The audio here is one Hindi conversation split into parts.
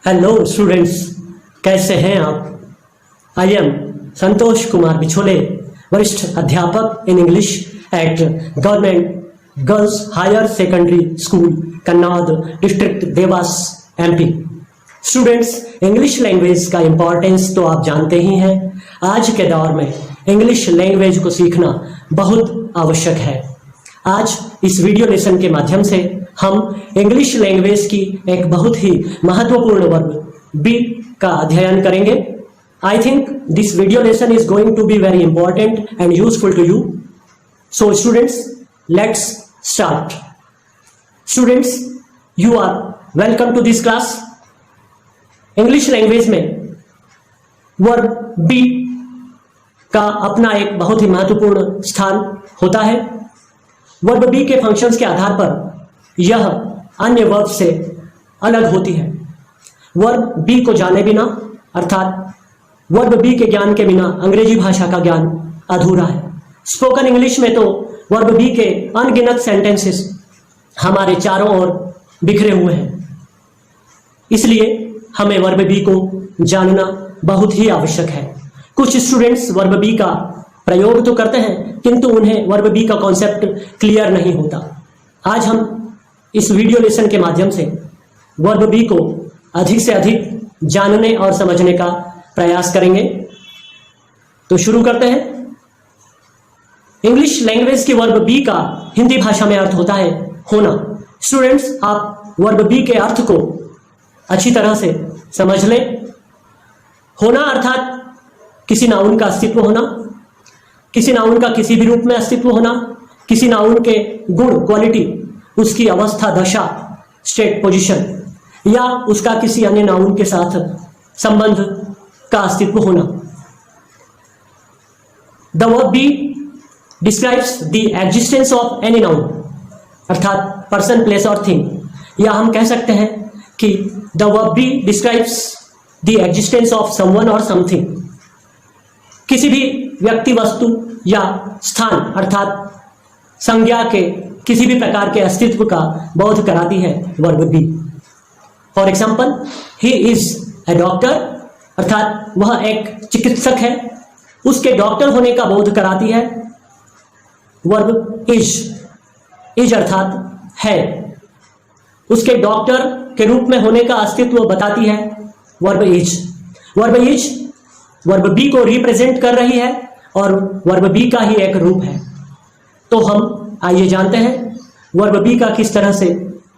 हेलो स्टूडेंट्स, कैसे हैं आप? आई एम संतोष कुमार बिछोले, वरिष्ठ अध्यापक in English at government girls higher secondary school Kannod district Dewas MP. Students, English language का इम्पोर्टेंस तो आप जानते ही हैं। आज के दौर में इंग्लिश लैंग्वेज को सीखना बहुत आवश्यक है। आज इस वीडियो लेसन के माध्यम से हम इंग्लिश लैंग्वेज की एक बहुत ही महत्वपूर्ण वर्ब बी का अध्ययन करेंगे। I think this video lesson is going to be very important and useful to you. So students, let's start. Students, you are welcome to this class. English language में वर्ब बी का अपना एक बहुत ही महत्वपूर्ण स्थान होता है। वर्ब बी के फंक्शंस के आधार पर यह अन्य वर्ब से अलग होती है। वर्ब बी को जाने बिना, अर्थात वर्ब बी के ज्ञान के बिना अंग्रेजी भाषा का ज्ञान अधूरा है। स्पोकन इंग्लिश में तो वर्ब बी के अनगिनत सेंटेंसेस हमारे चारों ओर बिखरे हुए हैं, इसलिए हमें वर्ब बी को जानना बहुत ही आवश्यक है। कुछ स्टूडेंट्स वर्ब बी का प्रयोग तो करते हैं, किंतु उन्हें वर्ब बी का कॉन्सेप्ट क्लियर नहीं होता। आज हम इस वीडियो लेसन के माध्यम से वर्ब बी को अधिक से अधिक जानने और समझने का प्रयास करेंगे। तो शुरू करते हैं। इंग्लिश लैंग्वेज की वर्ब बी का हिंदी भाषा में अर्थ होता है होना। स्टूडेंट्स, आप वर्ब बी के अर्थ को अच्छी तरह से समझ लें। होना अर्थात किसी नाउन का अस्तित्व होना, किसी नाउन का किसी भी रूप में अस्तित्व होना, किसी नाउन के गुण, क्वालिटी, उसकी अवस्था, दशा, स्टेट, पोजीशन, या उसका किसी अन्य नाउन के साथ संबंध का अस्तित्व होना। The verb B describes the existence of any noun, अर्थात पर्सन, प्लेस और थिंग। या हम कह सकते हैं कि the verb B describes the existence of someone और समथिंग। किसी भी व्यक्ति, वस्तु या स्थान, अर्थात संज्ञा के किसी भी प्रकार के अस्तित्व का बोध कराती है verb B. For example, he is a doctor, अर्थात वह एक चिकित्सक है, उसके डॉक्टर होने का बोध कराती है वर्ब इज। इज अर्थात है, उसके डॉक्टर के रूप में होने का अस्तित्व बताती है verb is. Verb is verb be को रिप्रेजेंट कर रही है और वर्ब बी का ही एक रूप है। तो हम आइए जानते हैं वर्ब बी का किस तरह से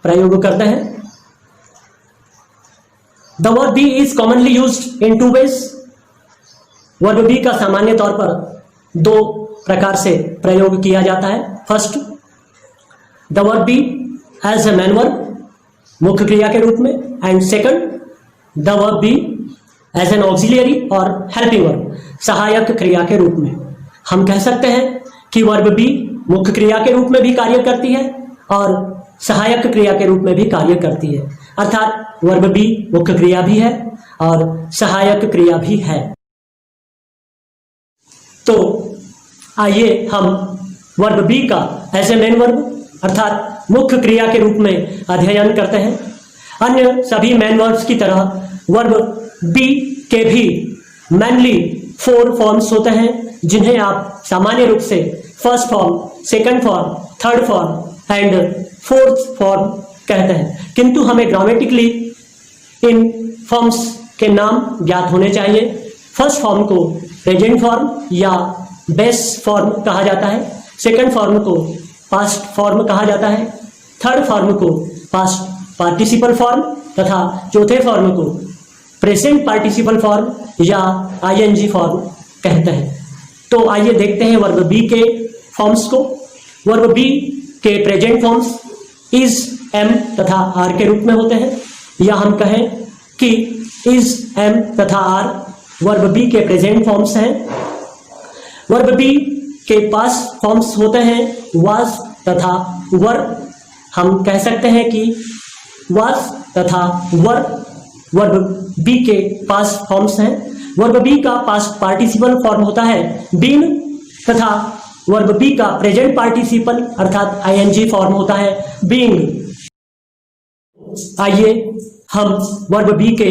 प्रयोग करते हैं। The verb be is commonly used in two ways. Verb be का सामान्य तौर पर दो प्रकार से प्रयोग किया जाता है। First, the verb be as a main verb, मुख्य क्रिया के रूप में। And second, the verb be as an auxiliary और हेल्पिंग वर्ब, सहायक क्रिया के रूप में। हम कह सकते हैं कि वर्ब बी मुख्य क्रिया के रूप में भी कार्य करती है और सहायक क्रिया के रूप में भी कार्य करती है, अर्थात वर्ब बी मुख्य क्रिया भी है और सहायक क्रिया भी है। तो आइए हम वर्ब बी का एज ए मेन वर्ब, अर्थात मुख्य क्रिया के रूप में अध्ययन करते हैं। अन्य सभी मेन वर्ब्स की तरह वर्ब बी के भी मेनली 4 फॉर्म्स होते हैं, जिन्हें आप सामान्य रूप से first form, second form, third form and fourth form कहते हैं। किंतु हमें ग्रामेटिकली इन फॉर्म्स के नाम ज्ञात होने चाहिए। फर्स्ट फॉर्म को प्रेजेंट फॉर्म या बेस फॉर्म कहा जाता है, सेकंड फॉर्म को पास्ट फॉर्म कहा जाता है, थर्ड फॉर्म को पास्ट पार्टिसिपल फॉर्म तथा चौथे फॉर्म को प्रेजेंट पार्टिसिपल फॉर्म या आईएनजी फॉर्म कहते हैं। तो आइए देखते हैं वर्ब बी के फॉर्म्स को। वर्ब बी के प्रेजेंट फॉर्म्स इज, एम तथा आर के रूप में होते हैं। या हम कहें कि इज, एम तथा आर वर्ब बी के प्रेजेंट फॉर्म्स हैं। वर्ब बी के पास्ट फॉर्म्स होते हैं वाज तथा वर। हम कह सकते हैं कि वाज तथा वर वर्ब बी के पास्ट फॉर्म्स हैं। वर्ब बी का पास्ट पार्टिसिपल फॉर्म होता है बीन तथा वर्ब बी का प्रेजेंट पार्टिसिपल अर्थात आईएनजी फॉर्म होता है बीइंग। आइए हम वर्ब बी के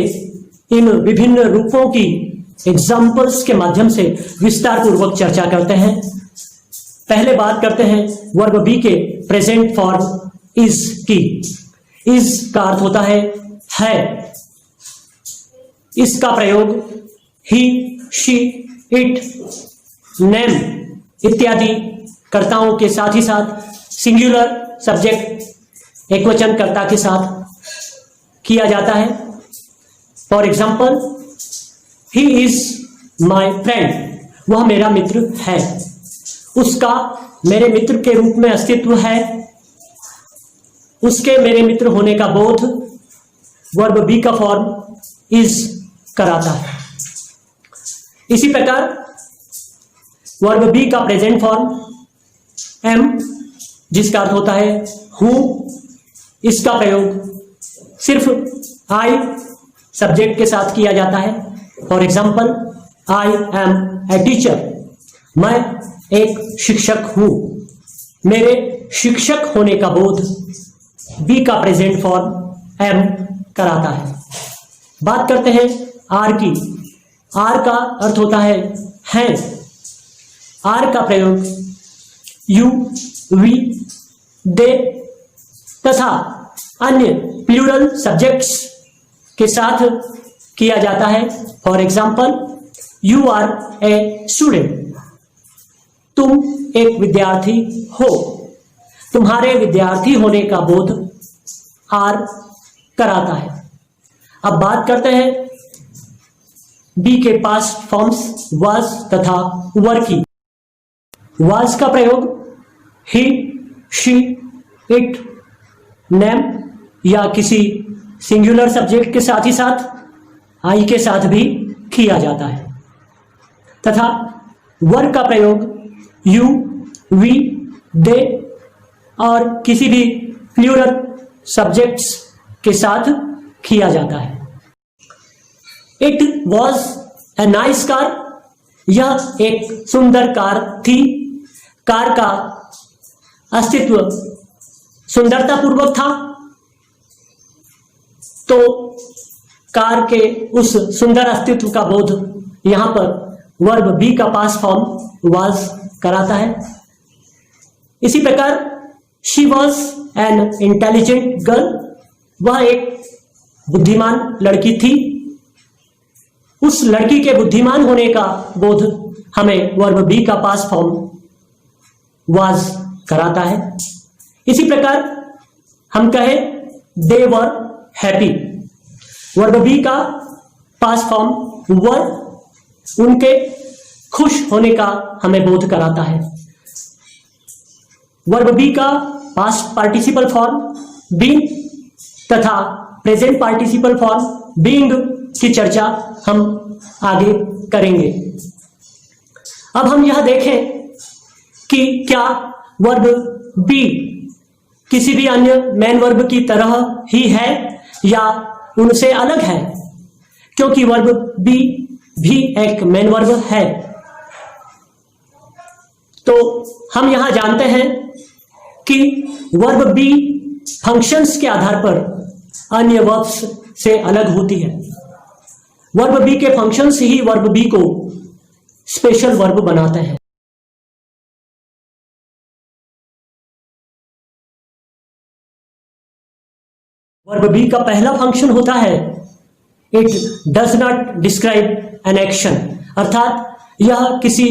इन विभिन्न रूपों की एग्जाम्पल्स के माध्यम से विस्तार पूर्वक चर्चा करते हैं। पहले बात करते हैं वर्ब बी के प्रेजेंट फॉर्म इज की। इज का अर्थ होता है। इसका प्रयोग ही, शी, इट, नेम इत्यादि कर्ताओं के साथ ही साथ सिंगुलर सब्जेक्ट एकवचन कर्ता के साथ किया जाता है। For example, he is my friend, वह मेरा मित्र है। उसका मेरे मित्र के रूप में अस्तित्व है। उसके मेरे मित्र होने का बोध वर्ब बी का फॉर्म इज कराता है। इसी प्रकार वर्ब बी का प्रेजेंट फॉर्म एम, जिसका अर्थ होता है हूं, इसका प्रयोग सिर्फ आई सब्जेक्ट के साथ किया जाता है। For example, I am a teacher, मैं एक शिक्षक हूं। मेरे शिक्षक होने का बोध बी का प्रेजेंट फॉर्म एम कराता है। बात करते हैं आर की। आर का अर्थ होता है हैं। आर का प्रयोग यू, वी, दे तथा अन्य प्लूरल सब्जेक्ट्स के साथ किया जाता है। For example, you are a student, तुम एक विद्यार्थी हो। तुम्हारे विद्यार्थी होने का बोध आर कराता है। अब बात करते हैं बी के पास्ट फॉर्म्स वाज तथा वर की। वाज का प्रयोग ही, शी, इट, नेम या किसी सिंगुलर सब्जेक्ट के साथ ही साथ आई के साथ भी किया जाता है तथा वर का प्रयोग यू, वी, दे और किसी भी प्लूरल सब्जेक्ट्स के साथ किया जाता है। It was a nice car, यह एक सुंदर कार थी। कार का अस्तित्व सुंदरतापूर्वक था, तो कार के उस सुंदर अस्तित्व का बोध यहां पर वर्ब बी का पास्ट फॉर्म वाज कराता है। इसी प्रकार she was an intelligent girl, वह एक बुद्धिमान लड़की थी। उस लड़की के बुद्धिमान होने का बोध हमें वर्ब बी का पास्ट फॉर्म वाज कराता है। इसी प्रकार हम कहें दे वर हैप्पी, वर्ब बी का पास्ट फॉर्म वर उनके खुश होने का हमें बोध कराता है। वर्ब बी का पास्ट पार्टिसिपल फॉर्म बीइंग तथा प्रेजेंट पार्टिसिपल फॉर्म बीइंग की चर्चा हम आगे करेंगे। अब हम यह देखें कि क्या वर्ब बी किसी भी अन्य मेन वर्ब की तरह ही है या उनसे अलग है, क्योंकि वर्ब बी भी एक मेन वर्ब है। तो हम यहां जानते हैं कि वर्ब बी फंक्शंस के आधार पर अन्य वर्ब्स से अलग होती है। वर्ब बी के फंक्शंस ही वर्ब बी को स्पेशल वर्ब बनाते हैं। वर्ब बी का पहला फंक्शन होता है it does not describe an action, अर्थात यह किसी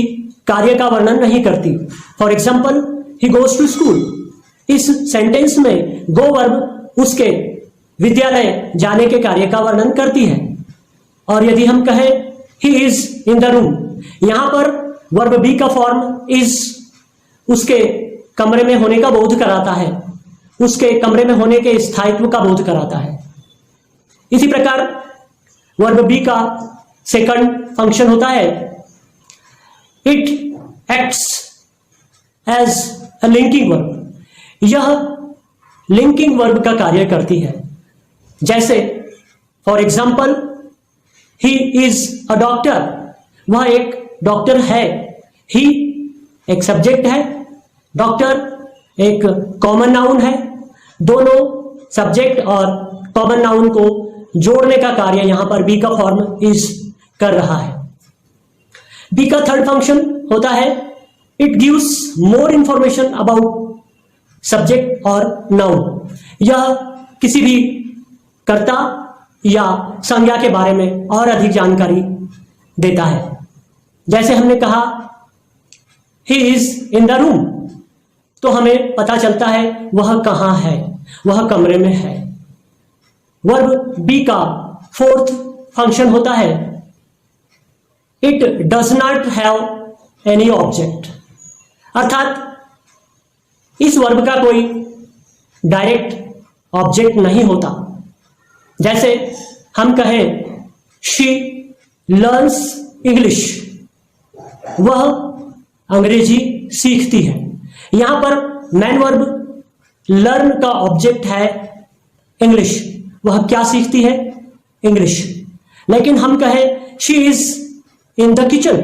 कार्य का वर्णन नहीं करती। For example, he goes to school, इस सेंटेंस में गो वर्ब उसके विद्यालय जाने के कार्य का वर्णन करती है। और यदि हम कहें he is in the room, यहां पर वर्ब बी का फॉर्म इज उसके कमरे में होने का बोध कराता है, उसके कमरे में होने के स्थायित्व का बोध कराता है। इसी प्रकार वर्ब बी का सेकंड फंक्शन होता है it acts as a linking verb, यह लिंकिंग वर्ब का कार्य करती है। जैसे for example, he is a doctor, वह एक डॉक्टर है। ही एक सब्जेक्ट है, डॉक्टर एक कॉमन नाउन है। दोनों सब्जेक्ट और कॉमन नाउन को जोड़ने का कार्य यहां पर बी का फॉर्म इज कर रहा है। बी का थर्ड फंक्शन होता है it gives more information about subject और नाउन। यह किसी भी कर्ता या संज्ञा के बारे में और अधिक जानकारी देता है। जैसे हमने कहा he is in the room, तो हमें पता चलता है वह कहां है, वह कमरे में है। वर्ब बी का फोर्थ फंक्शन होता है it does not have any object, अर्थात इस वर्ब का कोई डायरेक्ट ऑब्जेक्ट नहीं होता। जैसे हम कहें शी लर्न्स इंग्लिश, वह अंग्रेजी सीखती है। यहां पर मैन वर्ब लर्न का ऑब्जेक्ट है इंग्लिश, वह क्या सीखती है? इंग्लिश। लेकिन हम कहें she is in the kitchen,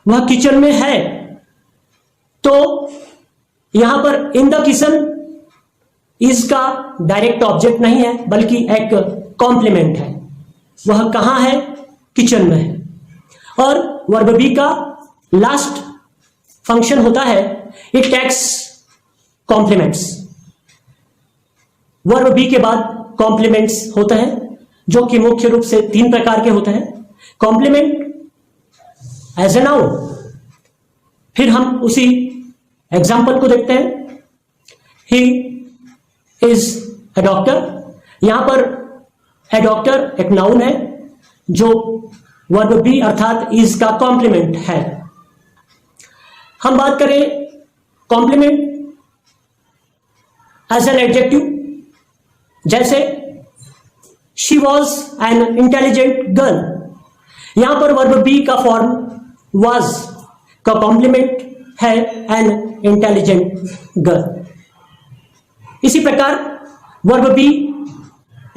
वह किचन में है, तो यहां पर इन द किचन इज का डायरेक्ट ऑब्जेक्ट नहीं है बल्कि एक कॉम्प्लीमेंट है। वह कहां है? किचन में है। और वर्ब बी का लास्ट फंक्शन होता है it takes complements. Verb be के बाद कॉम्प्लीमेंट्स होते हैं जो कि मुख्य रूप से 3 प्रकार के होते हैं। कॉम्प्लीमेंट एज ए नाउन, फिर हम उसी एग्जाम्पल को देखते हैं। ही इज ए डॉक्टर, यहां पर ए डॉक्टर एक नाउन है जो वर्ब बी अर्थात इज का कॉम्प्लीमेंट है। हम बात करें कॉम्प्लीमेंट एज एन एडजेक्टिव, जैसे she was an intelligent girl, यहां पर वर्ब बी का फॉर्म वॉज का कॉम्प्लीमेंट है एन इंटेलिजेंट गर्ल। इसी प्रकार वर्ब बी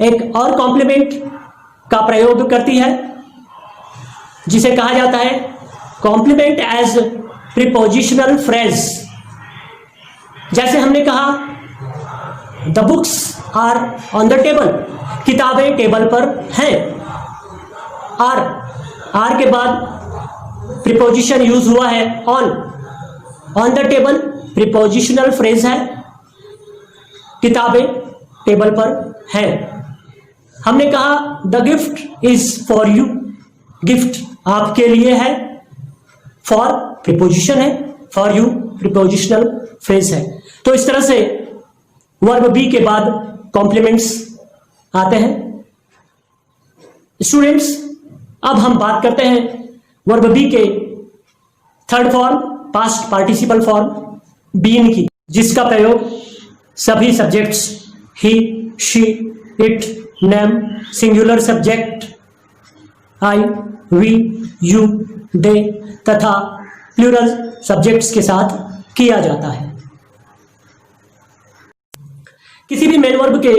एक और कॉम्प्लीमेंट का प्रयोग करती है जिसे कहा जाता है कॉम्प्लीमेंट एज प्रीपोजिशनल फ्रेज। जैसे हमने कहा the books are on the table, किताबें टेबल पर हैं। आर के बाद प्रीपोजिशन यूज हुआ है on the table prepositional phrase है, किताबें टेबल पर हैं। हमने कहा the gift is for you, gift आपके लिए है। फॉर प्रीपोजिशन है, फॉर यू प्रीपोजिशनल फ्रेज है। तो इस तरह से वर्ब बी के बाद कॉम्प्लीमेंट्स आते हैं। स्टूडेंट्स, अब हम बात करते हैं वर्ब बी के third form past participle form been की, जिसका प्रयोग सभी subjects he, she, it, name, singular subject I, we, you, they तथा प्लूरल सब्जेक्ट्स के साथ किया जाता है। किसी भी मेन वर्ब के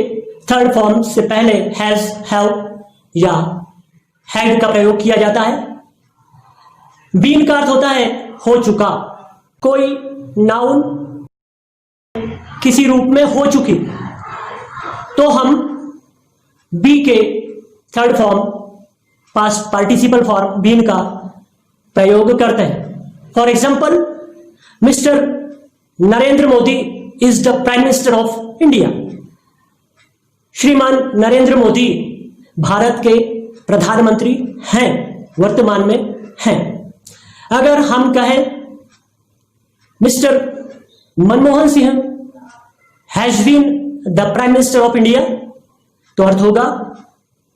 थर्ड फॉर्म से पहले हैज, हैव या हैड का प्रयोग किया जाता है। बीन का अर्थ होता है हो चुका, कोई नाउन किसी रूप में हो चुकी, तो हम बी के third form past participle form been का प्रयोग करते हैं। फॉर एग्जाम्पल, mister Narendra Modi is the prime minister of India. श्रीमान नरेंद्र मोदी भारत के प्रधानमंत्री हैं, वर्तमान में हैं। अगर हम कहें mister Manmohan Singh has been the prime minister of India, तो अर्थ होगा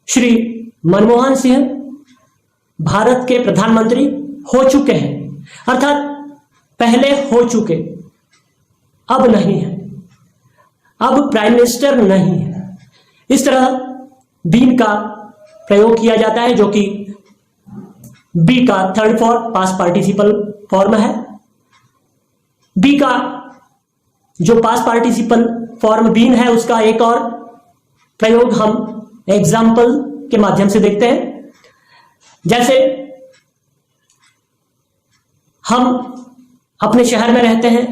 श्री मनमोहन सिंह भारत के प्रधानमंत्री हो चुके हैं, अर्थात पहले हो चुके, अब नहीं है, अब प्राइम मिनिस्टर नहीं है। इस तरह बीन का प्रयोग किया जाता है जो कि बी का third form past participle form है। बी का जो पास्ट पार्टिसिपल फॉर्म बीन है उसका एक और प्रयोग हम एग्जाम्पल के माध्यम से देखते हैं। जैसे हम अपने शहर में रहते हैं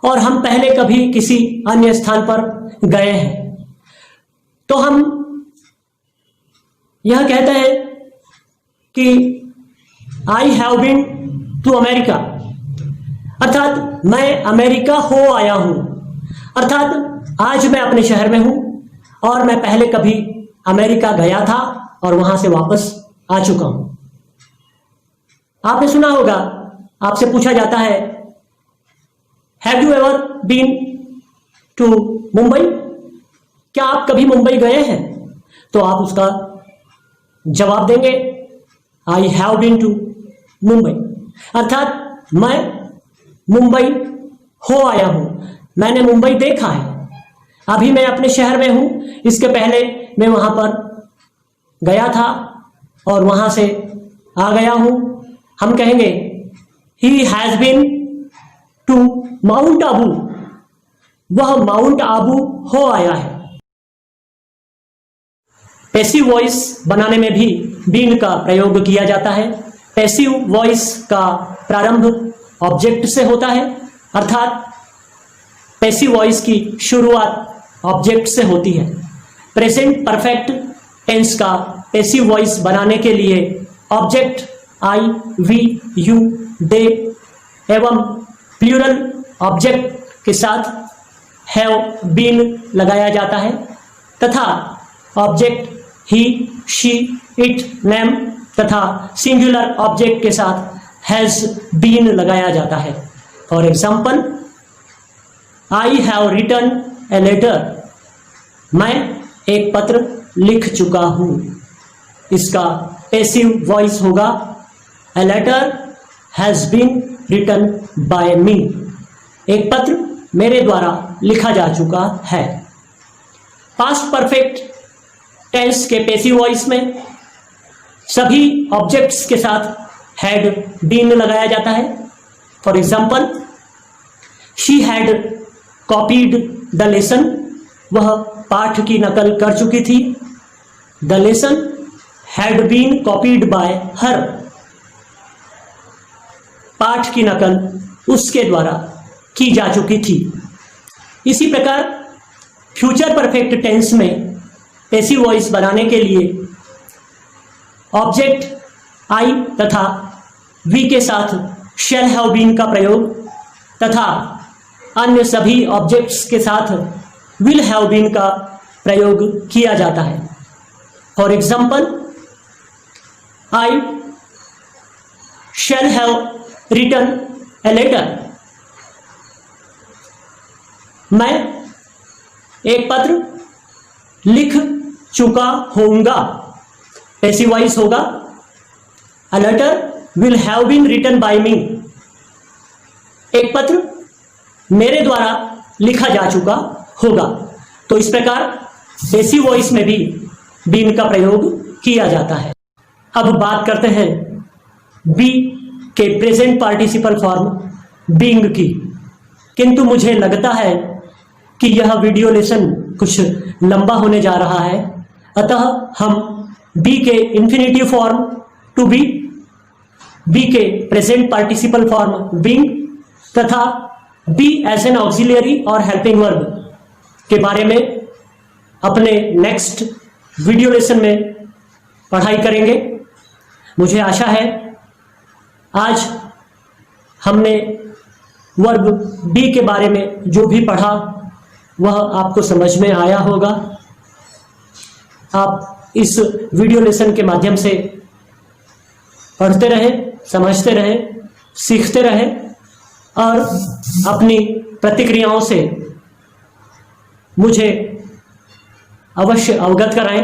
और हम पहले कभी किसी अन्य स्थान पर गए हैं, तो हम यह कहते हैं कि I have been to America, अर्थात मैं अमेरिका हो आया हूं, अर्थात आज मैं अपने शहर में हूं और मैं पहले कभी अमेरिका गया था और वहां से वापस आ चुका हूं। आपने सुना होगा, आपसे पूछा जाता है, have you ever been to Mumbai, क्या आप कभी मुंबई गए हैं? तो आप उसका जवाब देंगे, I have been to Mumbai, अर्थात मैं मुंबई हो आया हूं, मैंने मुंबई देखा है। अभी मैं अपने शहर में हूं, इसके पहले मैं वहां पर गया था और वहां से आ गया हूं। हम कहेंगे he has been to Mount Abu, वह माउंट आबू हो आया है। पैसिव वॉइस बनाने में भी बीन का प्रयोग किया जाता है। पैसिव वॉइस का प्रारंभ ऑब्जेक्ट से होता है, अर्थात पैसिव वॉइस की शुरुआत ऑब्जेक्ट से होती है। प्रेजेंट परफेक्ट टेंस का पैसिव वॉइस बनाने के लिए ऑब्जेक्ट आई, वी, यू, दे एवं प्लूरल ऑब्जेक्ट के साथ हैव बीन लगाया जाता है तथा object he, she, it, name तथा सिंगुलर ऑब्जेक्ट के साथ हैज बीन लगाया जाता है। For example, I have written a letter, मैं एक पत्र लिख चुका हूं। इसका पैसिव वॉइस होगा a letter has been written by me, एक पत्र मेरे द्वारा लिखा जा चुका है। पास्ट परफेक्ट टेंस के पैसिव वॉइस में सभी ऑब्जेक्ट्स के साथ हैड बीन लगाया जाता है। For example, she had copied the lesson, वह पाठ की नकल कर चुकी थी। The lesson had been copied by her, पाठ की नकल उसके द्वारा की जा चुकी थी। इसी प्रकार फ्यूचर परफेक्ट टेंस में पैसिव वॉइस बनाने के लिए ऑब्जेक्ट आई तथा वी के साथ शैल हैव बीन का प्रयोग तथा अन्य सभी ऑब्जेक्ट्स के साथ विल हैव बीन का प्रयोग किया जाता है। For example, I shall have written a letter, मैं एक पत्र लिख चुका होऊंगा। पैसिव वॉइस होगा a letter will have been written by me, एक पत्र मेरे द्वारा लिखा जा चुका होगा। तो इस प्रकार पैसिव वॉइस में भी बीन का प्रयोग किया जाता है। अब बात करते हैं बी के प्रेजेंट पार्टिसिपल फॉर्म बीइंग की। किंतु मुझे लगता है कि यह वीडियो लेसन कुछ लंबा होने जा रहा है, अतः हम बी के infinitive form to be, be के प्रेजेंट पार्टिसिपल फॉर्म बीइंग तथा बी एज एन ऑक्सिलियरी और हेल्पिंग वर्ब के बारे में अपने नेक्स्ट वीडियो लेसन में पढ़ाई करेंगे। मुझे आशा है आज हमने वर्ब बी के बारे में जो भी पढ़ा वह आपको समझ में आया होगा। आप इस वीडियो लेसन के माध्यम से पढ़ते रहे, समझते रहे, सीखते रहे और अपनी प्रतिक्रियाओं से मुझे अवश्य अवगत कराएं।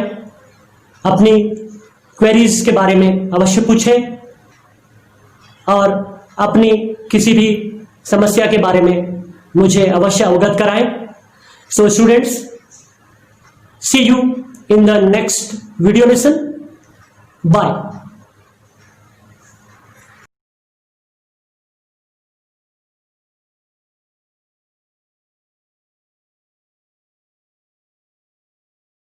अपनी क्वेरीज के बारे में अवश्य पूछें और अपनी किसी भी समस्या के बारे में मुझे अवश्य अवगत कराएं। So students, see you in the next video lesson. Bye.